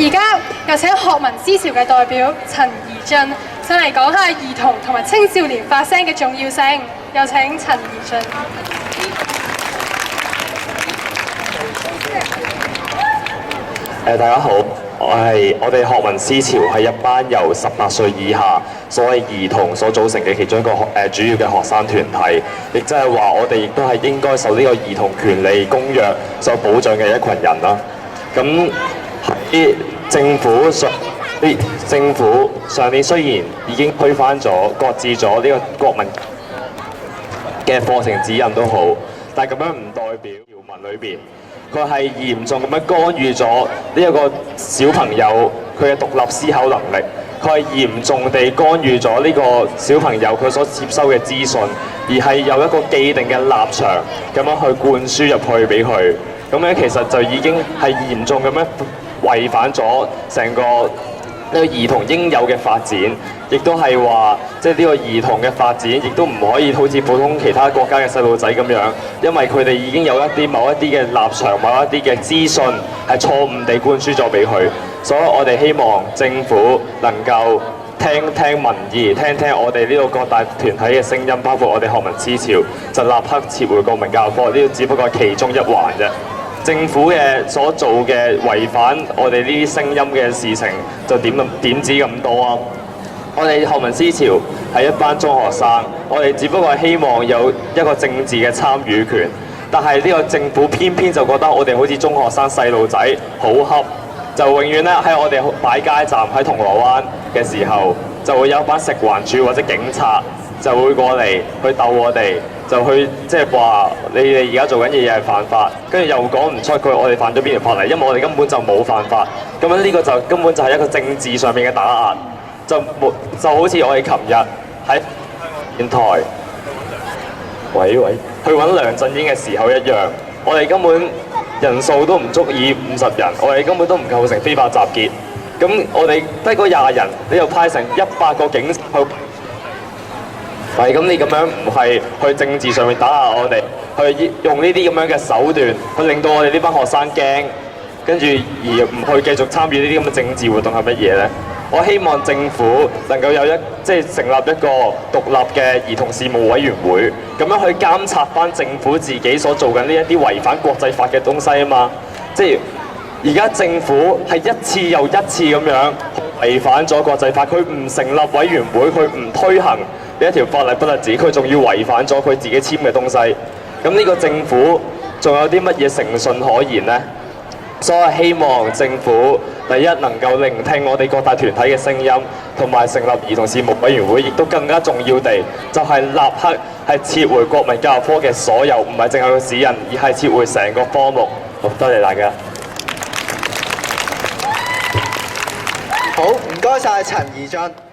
而家有請學民思潮嘅代表陳怡俊上嚟講下兒童同埋青少年發聲嘅重要性。有請陳怡俊。大家好，我哋學民思潮係一班由18歲以下所謂兒童所組成嘅其中一個主要嘅學生團體，亦即係話我哋亦都係應該受呢個兒童權利公約所保障嘅一群人啦。咁喺政府上年雖然已經推翻咗、擱置咗呢個國民嘅課程指引都好，但係咁樣唔代表條文裏邊佢係嚴重咁樣干預咗呢一個小朋友佢嘅獨立思考能力，佢係嚴重地干預咗呢個小朋友佢所接收嘅資訊，而係有一個既定嘅立場咁樣去灌輸入去俾佢，咁樣其實就已經係嚴重咁樣違反咗成個呢個兒童應有嘅發展，亦都係話，即係呢個兒童嘅發展，亦都唔可以好似普通其他國家嘅細路仔咁樣，因為佢哋已經有某一啲嘅立場、某一啲嘅資訊係錯誤地灌輸咗俾佢，所以我哋希望政府能夠聽聽民意，聽聽我哋呢個各大團體嘅聲音，包括我哋學民思潮，就立刻撤回國民教育科，呢個只不過係其中一環啫。政府嘅所做嘅違反我哋呢啲聲音嘅事情，就點止咁多啊！我哋學民思潮係一班中學生，我哋只不過係希望有一個政治嘅參與權，但係呢個政府偏偏就覺得我哋好似中學生細路仔好恰，就永遠咧喺我哋擺街站喺銅鑼灣嘅時候，就會有一班食環署或者警察就會過嚟去鬥我哋。就去即係話你哋而家做緊嘅嘢係犯法，跟住又講唔出佢我哋犯咗邊條法例，因為我哋根本就冇犯法。咁樣呢個就根本就係一個政治上面嘅打壓，就好似我哋琴日喺電台去揾梁振英嘅時候一樣，我哋根本人數都唔足以50人，我哋根本都唔構成非法集結。咁我哋得嗰20人，你又派成100個警去。係咁，你咁樣唔係去政治上面打壓我哋，去用呢啲咁樣嘅手段，去令到我哋呢班學生驚，跟住而唔去繼續參與呢啲咁嘅政治活動係乜嘢呢？我希望政府能夠成立一個獨立嘅兒童事務委員會，咁樣去監察翻政府自己所做緊呢一啲違反國際法嘅東西啊嘛！即係而家政府係一次又一次咁樣違反咗國際法，佢唔成立委員會，佢唔推行呢一條法例不特止，佢仲要違反咗佢自己簽嘅東西。咁呢個政府仲有啲乜嘢誠信可言呢？所以希望政府第一能夠聆聽我哋各大團體嘅聲音，同埋成立兒童事務委員會，亦都更加重要地就係立刻係撤回國民教育科嘅所有，唔係淨係個指引，而係撤回成個科目。好，多謝大家。好，唔該晒陳怡俊。